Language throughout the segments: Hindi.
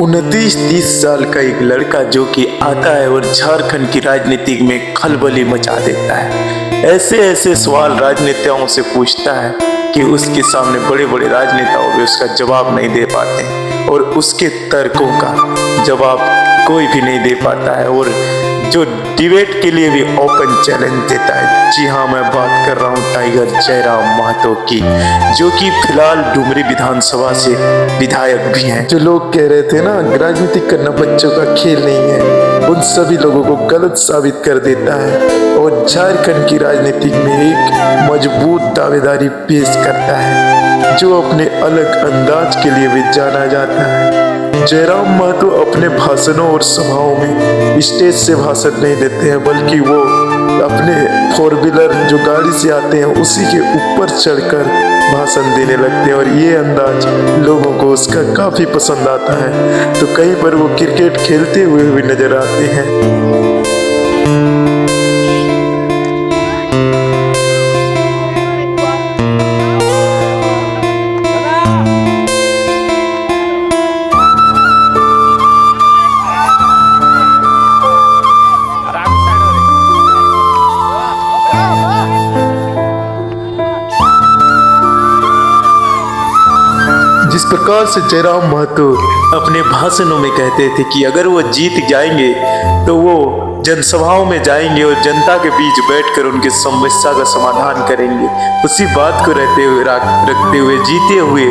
29-30 साल का एक लड़का जो कि आता है और झारखंड की राजनीति में खलबली मचा देता है। ऐसे ऐसे सवाल राजनेताओं से पूछता है कि उसके सामने बड़े बड़े राजनेताओं भी उसका जवाब नहीं दे पाते और उसके तर्कों का जवाब कोई भी नहीं दे पाता है और जो डिबेट के लिए भी ओपन चैलेंज देता है। जी हाँ, मैं बात कर रहा हूँ टाइगर जयराम महतो की, जो कि फिलहाल डुमरी विधानसभा से विधायक भी हैं। जो लोग कह रहे थे ना राजनीति करना बच्चों का खेल नहीं है, उन सभी लोगों को गलत साबित कर देता है और झारखंड की राजनीति में एक मजबूत दावेदारी पेश करता है जो अपने अलग अंदाज के लिए भी जाना जाता है। जयराम महतो अपने भाषणों और सभाओं में स्टेज से भाषण नहीं देते हैं, बल्कि वो अपने 4 व्हीलर जो गाड़ी से आते हैं उसी के ऊपर चढ़कर भाषण देने लगते हैं और ये अंदाज लोगों को उसका काफी पसंद आता है। तो कहीं पर वो क्रिकेट खेलते हुए भी नजर आते हैं। जिस प्रकार से जयराम महतो अपने भाषणों में कहते थे कि अगर वो जीत जाएंगे तो वो जनसभाओं में जाएंगे और जनता के बीच बैठकर उनकी समस्या का समाधान करेंगे, उसी बात को रखते हुए जीते हुए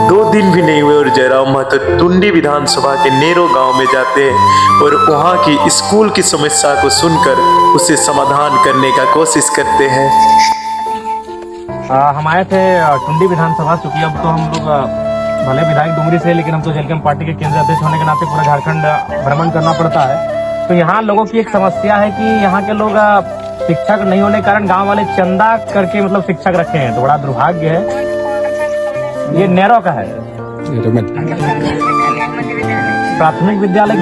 2 दिन भी नहीं हुए और जयराम महतो टुंडी विधानसभा के नेरो गांव में जाते हैं और वहां की स्कूल की समस्या को सुनकर उसे समाधान करने का कोशिश करते हैं। हम आए थे टुंडी विधानसभा, चूंकि अब तो हम लोग भले विधायक डुमरी से, लेकिन हम तो जेलकम पार्टी के केंद्रीय अध्यक्ष होने के नाते पूरा झारखंड भ्रमण करना पड़ता है। तो यहाँ लोगों की एक समस्या है कि यहाँ के लोग शिक्षक नहीं होने के कारण गांव वाले चंदा करके मतलब शिक्षक रखे हैं, तो बड़ा दुर्भाग्य है। ये नेरो का है प्राथमिक विद्यालय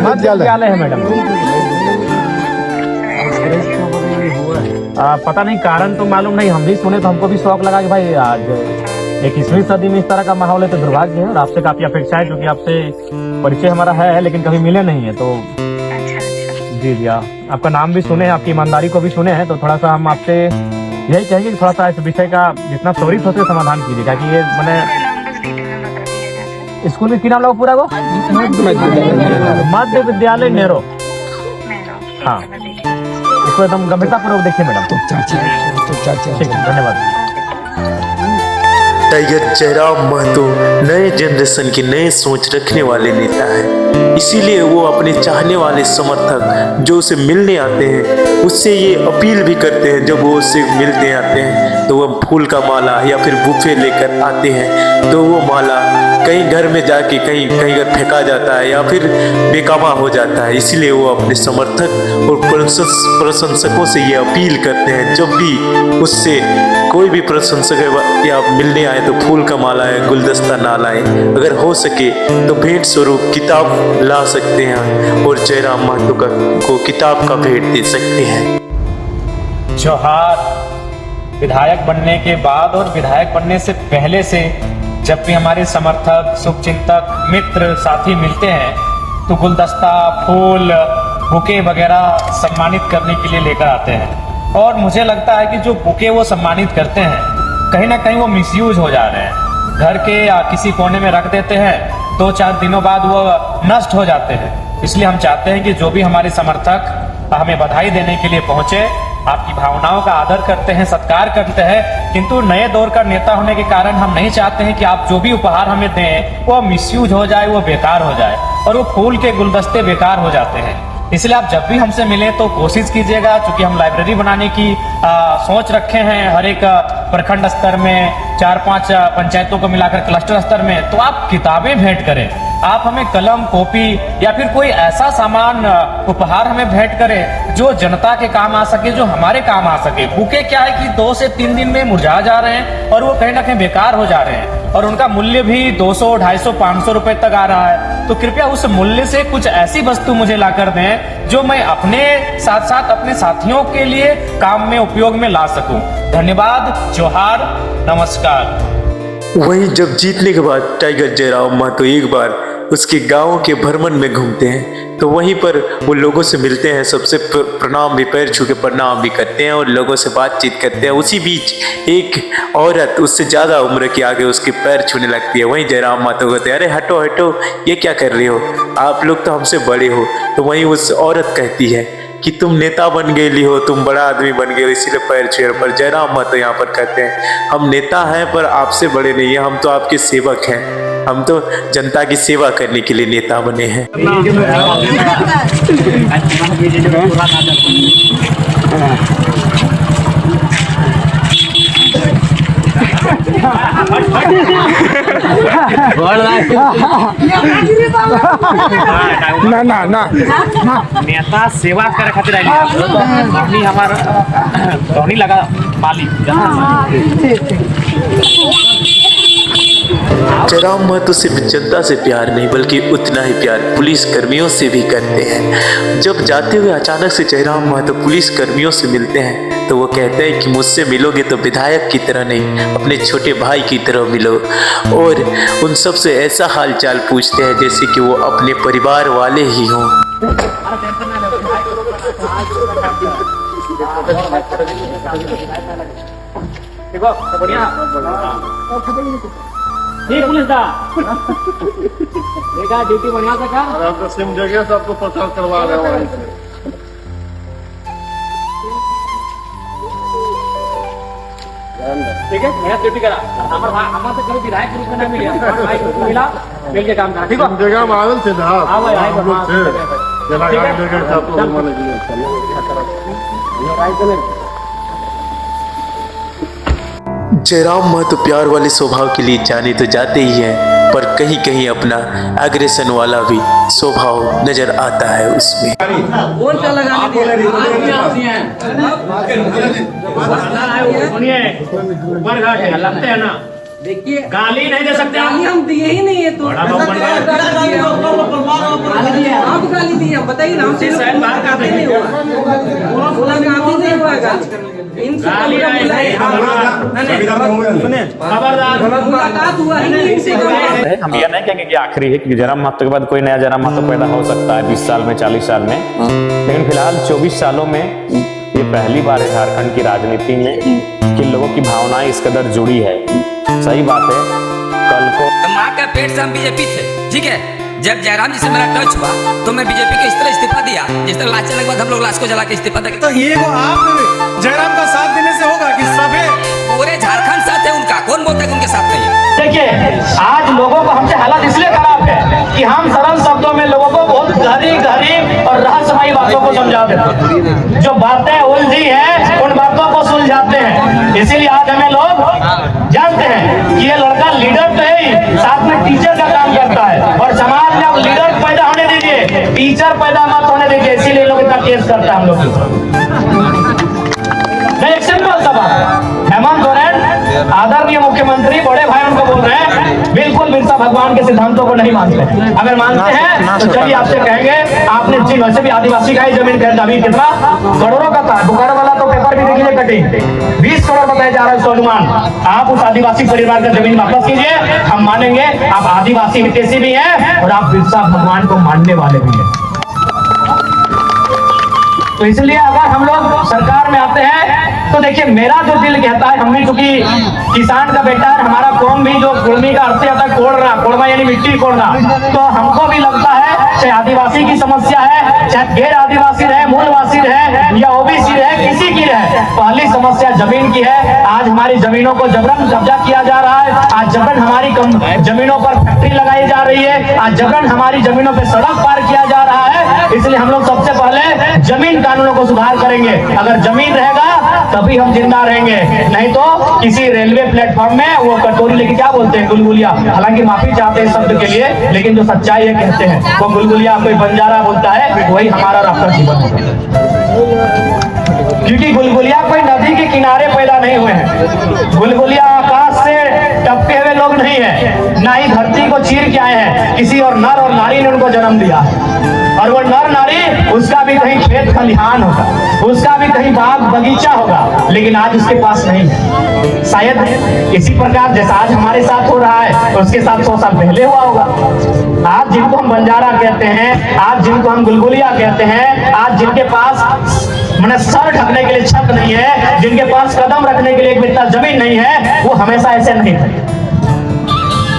मध्य विद्यालय है मैडम। पता नहीं कारण तो मालूम नहीं, हम भी सुने तो हमको भी शौक लगा कि भाई आज 21वीं सदी में इस तरह का माहौल है तो दुर्भाग्य है। और आपसे काफी अपेक्षा है क्योंकि आपसे परिचय हमारा है लेकिन कभी मिले नहीं है। तो जी आपका नाम भी सुने हैं, आपकी ईमानदारी को भी सुने हैं, तो थोड़ा सा हम आपसे यही कहेंगे कि थोड़ा सा इस विषय का जितना त्वरित हो सके समाधान कीजिएगा कि ये मैंने स्कूल में क्या नाम लगा पूरा वो मध्य विद्यालय नेरो। हाँ, इसको एकदम गंभीरता पूर्वक देखिए मैडम। ठीक है, धन्यवाद। टाइगर जयराम महतो नए जनरेशन की नई सोच रखने वाले नेता है, इसीलिए वो अपने चाहने वाले समर्थक जो उसे मिलने आते हैं उससे ये अपील भी करते हैं। जब वो उससे मिलते आते हैं तो वो फूल का माला या फिर बुफे लेकर आते हैं तो वो माला कहीं घर में जाके कहीं अगर फेंका जाता है या फिर बेकामा हो जाता है। इसीलिए वो अपने समर्थक और प्रशंसकों से ये अपील करते हैं जब भी उससे कोई भी प्रशंसक या मिलने आए तो फूल का माला या गुलदस्ता ना लाए, अगर हो सके तो भेंट स्वरूप किताब ला सकते हैं और जयराम महतो को किताब का भेंट दे सकते हैं। जोहार। विधायक बनने के बाद और विधायक बनने से पहले से जब भी हमारे समर्थक, शुभचिंतक, मित्र, साथी मिलते हैं तो गुलदस्ता, फूल, बुके वगैरह सम्मानित करने के लिए लेकर आते हैं। और मुझे लगता है कि जो बुके वो सम्मानित करते हैं कहीं ना कहीं वो मिसयूज हो जा रहे हैं। घर के या किसी कोने में रख देते हैं, 2-4 दिनों बाद वो नष्ट हो जाते हैं। इसलिए हम चाहते हैं कि जो भी हमारे समर्थक हमें बधाई देने के लिए पहुंचे, आपकी भावनाओं का आदर करते हैं, सत्कार करते हैं, किंतु नए दौर का नेता होने के कारण हम नहीं चाहते हैं कि आप जो भी उपहार हमें दें वो मिसयूज हो जाए, वो बेकार हो जाए और वो फूल के गुलदस्ते बेकार हो जाते हैं। इसलिए आप जब भी हमसे मिले तो कोशिश कीजिएगा, क्योंकि हम लाइब्रेरी बनाने की सोच रखे हैं हर एक प्रखंड स्तर में, 4-5 पंचायतों को मिलाकर क्लस्टर स्तर में, तो आप किताबें भेंट करें। आप हमें कलम, कॉपी या फिर कोई ऐसा सामान उपहार हमें भेंट करें जो जनता के काम आ सके, जो हमारे काम आ सके। बुके क्या है कि 2 से 3 दिन में मुरझा जा रहे हैं और वो कहीं ना कहीं बेकार हो जा रहे हैं और उनका मूल्य भी 200, 250, 500 रुपए तक आ रहा है। तो कृपया उस मूल्य से कुछ ऐसी वस्तु मुझे लाकर दें जो मैं अपने साथ साथ अपने साथियों के लिए काम में उपयोग में ला सकूं। धन्यवाद, जोहार, नमस्कार। वहीं जब जीतने के बाद टाइगर जयराम महतो एक बार उसके गांव के भ्रमण में घूमते हैं। तो वहीं पर वो लोगों से मिलते हैं, सबसे प्रणाम भी, पैर छू के प्रणाम भी करते हैं और लोगों से बातचीत करते हैं। उसी बीच एक औरत उससे ज़्यादा उम्र की आगे उसके पैर छूने लगती है। वहीं जयराम महतो कहते हैं, अरे हटो हटो, ये क्या कर रही हो, आप लोग तो हमसे बड़े हो। तो वहीं उस औरत कहती है कि तुम नेता बन गई हो, तुम बड़ा आदमी बन गए, इसीलिए पैर छुए। पर जयराम महतो यहाँ पर कहते हैं, हम नेता हैं पर आपसे बड़े नहीं हैं, हम तो आपके सेवक हैं, हम तो जनता की सेवा करने के लिए नेता बने हैं। नेता सेवा करे खातिर आइली हमारा धोनी लगा मालिक। जयराम महतो सिर्फ जनता से प्यार नहीं बल्कि उतना ही प्यार पुलिस कर्मियों से भी करते हैं। जब जाते हुए अचानक से जयराम महतो पुलिस कर्मियों से मिलते हैं तो वो कहते हैं कि मुझसे मिलोगे तो विधायक की तरह नहीं, अपने छोटे भाई की तरह मिलो। और उन सब से ऐसा हालचाल पूछते हैं जैसे कि वो अपने परिवार वाले ही हों। पुलिस दा देखा ड्यूटी बढ़िया से का तो सिम जगह सबको प्रचार करवा रहे हो। ठीक है, मेरा ड्यूटी करा हमारे से कभी विधायक के रूप में नहीं मिला, भाई को मिला, मिल के काम करा। ठीक है, सिम जगह में आवेल थे ना, हां भाई आई हम लोग थे जला गाड़ी लेकर सब तो माने दिए। जयराम महतो प्यार वाले स्वभाव के लिए जाने तो जाते ही हैं, पर कहीं कहीं अपना एग्रेशन वाला भी स्वभाव नजर आता है उसमें। सुनिए, ऊपर लगते हैं ना, देखिए गाली नहीं दे सकते, हम दिए ही नहीं है तो आप गाली दिए, बताइए ना, हम ये नहीं कहेंगे कि आखिरी है, क्योंकि जयराम महतो के बाद कोई नया जयराम महतो पैदा हो सकता है 20 साल में, 40 साल में, लेकिन फिलहाल 24 सालों में ये पहली बार है झारखंड की राजनीति में कि लोगों की भावनाएं इस कदर जुड़ी है। सही बात है, कल को माँ का पेट से हम बीजेपी थे, ठीक है। जब जयराम जी से मेरा टच हुआ तो मैं बीजेपी को इस तरह इस्तीफा दिया जिस तरह लाश चलने के बाद हम लोग लाश को जला के इस्तीफा देंगे। तो ये वो आप जयराम का साथ देने से होगा कि सभी पूरे झारखंड साथ है उनका, कौन बोलता है कि उनके साथ नहीं है? देखिए, आज लोगों को हमसे हालत इसलिए खराब है कि हम सरल शब्दों में लोगों को बहुत गहरी और रहस्यमयी बातों को समझा देते हैं। जो बातें उलझी हैं उन बातों को सुलझाते हैं। इसीलिए आज हमें लोग जानते हैं कि ये लड़का लीडर तो है ही, साथ में टीचर का काम करता है, और समाज में अब लीडर पैदा होने दीजिए, टीचर पैदा मत होने दीजिए। इसीलिए लोग इतना केस करता है हम लोग। एक सिंपल सा बात, हेमंत सोरेन आदरणीय मुख्यमंत्री बड़े भाई उनको बोल रहे हैं बिल्कुल बिरसा भगवान के सिद्धांतों को नहीं मानते। अगर मानते हैं तो चलिए आपसे कहेंगे, आपने जी वैसे भी आदिवासी का ही जमीन खरीदा, अभी कितना करोड़ों का था, बुखारा वाला तो पेपर भी देख लीजिए, कटिंग 20 करोड़ बताया जा रहा है अनुमान। आप उस आदिवासी परिवार का जमीन वापस कीजिए, हम मानेंगे आप आदिवासी हितैषी भी हैं और आप बिरसा भगवान को मानने वाले भी हैं। तो इसलिए अगर हम लोग सरकार में आते हैं तो देखिए, मेरा जो दिल कहता है, हम भी चूंकि किसान का बेटा है, हमारा कौम भी जो कुर्मी का अर्थ आता है कोड़ना यानी मिट्टी कोड़ना, तो हमको भी लगता है चाहे आदिवासी की समस्या है, चाहे गैर आदिवासी रहे, मूलवासी रहे या ओबीसी रहे, किसी की रहे, पहली समस्या जमीन की है। आज हमारी जमीनों को जबरन कब्जा किया जा रहा है, आज जबरन हमारी जमीनों पर फैक्ट्री लगाई जा रही है, आज जबरन हमारी जमीनों पर सड़क पार किया जा रहा है। इसलिए हम लोग सबसे पहले जमीन कानूनों को सुधार करेंगे। अगर जमीन रहेगा तभी हम जिंदा रहेंगे, नहीं तो किसी रेलवे प्लेटफॉर्म में वो कटोरी लेके क्या बोलते हैं, गुलगुलिया, हालांकि माफी चाहते हैं शब्द के लिए, लेकिन जो सच्चाई है कहते हैं वो गुलगुलिया कोई बंजारा बोलता है, वही हमारा रास्ता जीवन होगा। क्योंकि गुलगुलिया कोई नदी के किनारे पैदा नहीं हुए हैं, गुलगुलिया आकाश से टपके हुए लोग नहीं है, ना ही धरती को चीर के आए हैं, किसी और नर और नारी ने उनको जन्म दिया, और वो नर नारी उसका भी कहीं खेत खलिहान होगा, उसका भी कहीं बाग बगीचा होगा, लेकिन आज उसके पास नहीं है। शायद इसी प्रकार जैसा आज हमारे साथ हो रहा है उसके साथ 100 साल पहले हुआ होगा। आज जिनको हम बंजारा कहते हैं, आज जिनको हम गुलगुलिया कहते हैं, आज जिनके पास मैंने सर ढकने के लिए छत नहीं है, जिनके पास कदम रखने के लिए एक बित्ता जमीन नहीं है, वो हमेशा ऐसे नहीं थे,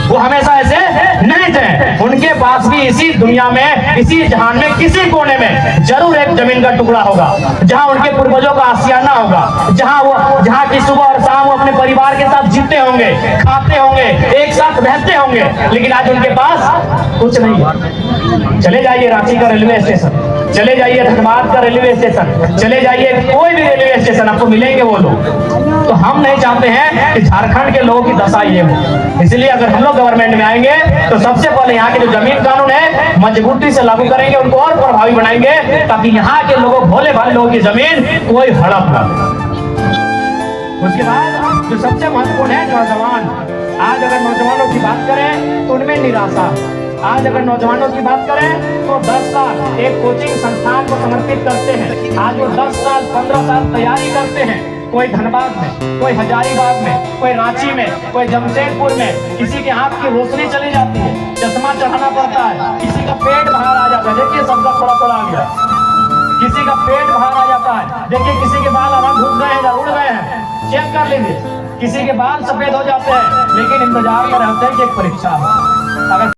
वो हमेशा ऐसे नहीं थे। उनके पास भी इसी दुनिया में, इसी जहान में, किसी कोने में जरूर एक जमीन का टुकड़ा होगा जहां उनके पूर्वजों का आशियाना होगा, जहां की सुबह और शाम वो अपने परिवार के साथ जीते होंगे, खाते होंगे, एक साथ बहते होंगे। लेकिन आज उनके पास कुछ नहीं है। चले जाइए रांची का रेलवे स्टेशन, चले जाइए धनबाद का रेलवे स्टेशन, चले जाइए कोई भी रेलवे स्टेशन, आपको मिलेंगे वो लोग। तो हम नहीं चाहते हैं कि झारखंड के लोगों की दशा ये हो। इसलिए अगर हम लोग गवर्नमेंट में आएंगे तो सबसे पहले यहाँ के जो जमीन कानून है मजबूती से लागू करेंगे, उनको और प्रभावी बनाएंगे, ताकि यहाँ के लोगों, भोले भाले लोगों की जमीन कोई हड़प ना दे। उसके बाद जो सबसे महत्वपूर्ण है नौजवान। आज अगर नौजवानों की बात करें तो उनमें निराशा। आज अगर नौजवानों की बात करें तो 10 साल एक कोचिंग संस्थान को समर्पित करते हैं। आज वो 10 साल 15 साल तैयारी करते हैं, कोई धनबाद में, कोई हजारीबाग में, कोई रांची में, कोई जमशेदपुर में। किसी के हाथ की रोशनी चली जाती है, चश्मा चढ़ाना पड़ता है, किसी का पेट बाहर आ जाता है। देखिए सबका थोड़ा थोड़ा आ गया, किसी का पेट बाहर आ जाता है। देखिए किसी के बाल अलग घुस गए हैं, उड़ गए हैं, चेक कर लीजिए। किसी के बाल सफेद हो जाते हैं, लेकिन इंतजार में रहते हैं कि एक परीक्षा है। अगर